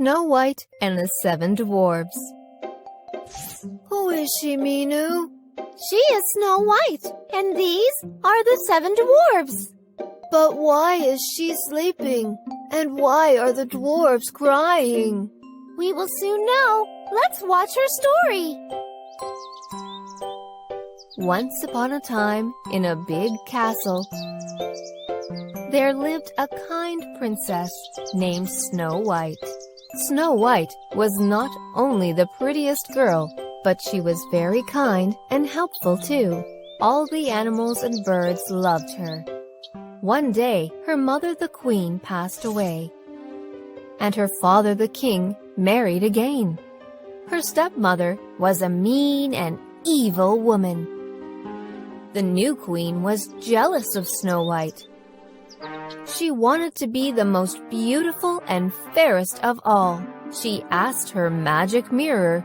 Snow White and the 7 Dwarfs. Who is she, Minu? She is Snow White, and these are the 7 Dwarfs. But why is she sleeping? And why are the dwarfs crying? We will soon know. Let's watch her story. Once upon a time, in a big castle, there lived a kind princess named Snow White. Snow White was not only the prettiest girl, but she was very kind and helpful too. All the animals and birds loved her. One day, her mother the queen passed away, and her father the king married again. Her stepmother was a mean and evil woman. The new queen was jealous of Snow White. She wanted to be the most beautiful and fairest of all. She asked her magic mirror,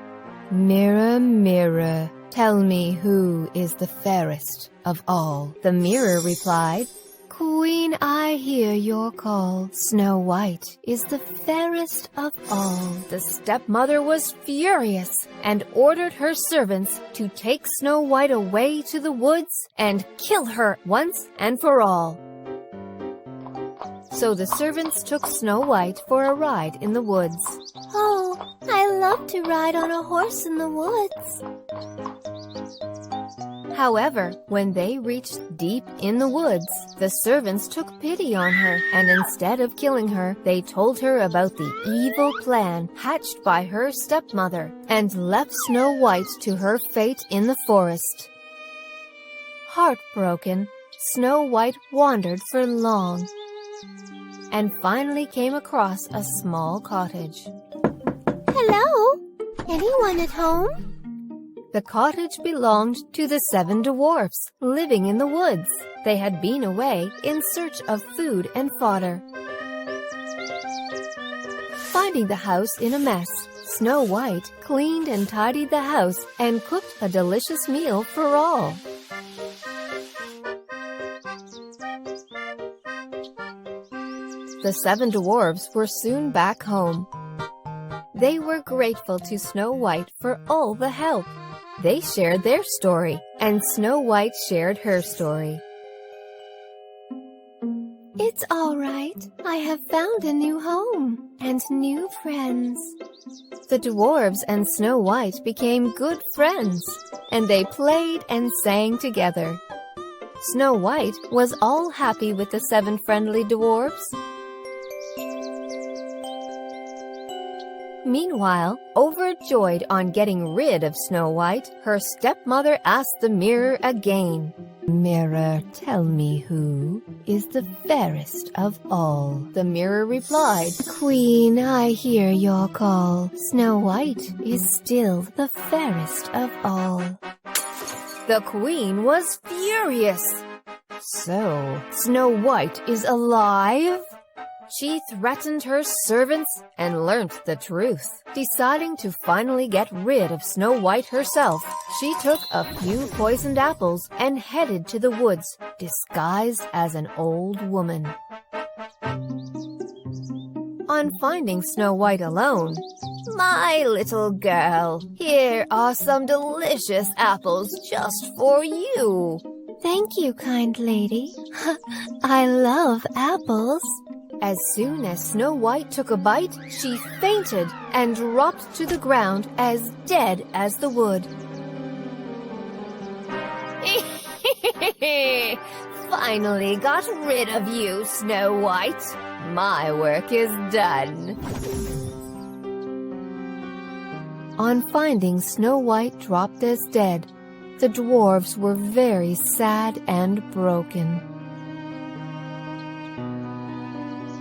"Mirror, mirror, tell me who is the fairest of all." The mirror replied, "Queen, I hear your call. Snow White is the fairest of all." The stepmother was furious and ordered her servants to take Snow White away to the woods and kill her once and for all. So the servants took Snow White for a ride in the woods. Oh, I love to ride on a horse in the woods. However, when they reached deep in the woods, the servants took pity on her, and instead of killing her, they told her about the evil plan hatched by her stepmother and left Snow White to her fate in the forest. Heartbroken, Snow White wandered for long and finally came across a small cottage. Hello? Anyone at home? The cottage belonged to the 7 Dwarfs living in the woods. They had been away in search of food and fodder. Finding the house in a mess, Snow White cleaned and tidied the house and cooked a delicious meal for all. The 7 Dwarfs were soon back home. They were grateful to Snow White for all the help. They shared their story, and Snow White shared her story. It's all right. I have found a new home and new friends. The dwarves and Snow White became good friends, and they played and sang together. Snow White was all happy with the 7 friendly dwarves. Meanwhile, overjoyed on getting rid of Snow White, her stepmother asked the mirror again, "Mirror, tell me who is the fairest of all." The mirror replied, "Queen, I hear your call. Snow White is still the fairest of all." The queen was furious. So, Snow White is alive? She threatened her servants and learnt the truth. Deciding to finally get rid of Snow White herself, she took a few poisoned apples and headed to the woods, disguised as an old woman. On finding Snow White alone, "My little girl, here are some delicious apples just for you." Thank you, kind lady. I love apples. As soon as Snow White took a bite, she fainted and dropped to the ground as dead as the wood. Finally got rid of you, Snow White. My work is done. On finding Snow White dropped as dead, the dwarves were very sad and broken.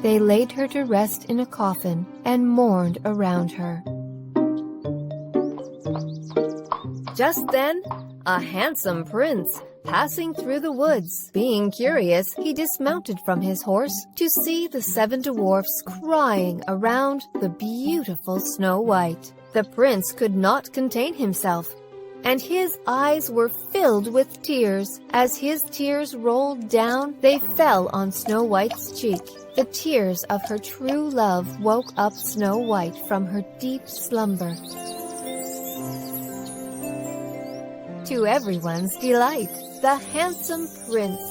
They laid her to rest in a coffin and mourned around her. Just then, a handsome prince passing through the woods. Being curious, he dismounted from his horse to see the 7 dwarfs crying around the beautiful Snow White. The prince could not contain himself and his eyes were filled with tears. As his tears rolled down, they fell on Snow White's cheek. The tears of her true love woke up Snow White from her deep slumber. To everyone's delight, the handsome prince,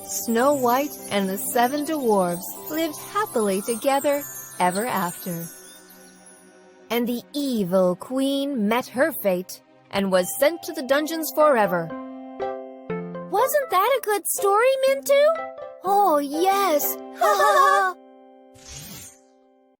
Snow White and the 7 dwarfs lived happily together ever after. And the evil queen met her fate and was sent to the dungeons forever. Wasn't that a good story, Mintu? Oh, yes. Ha ha ha.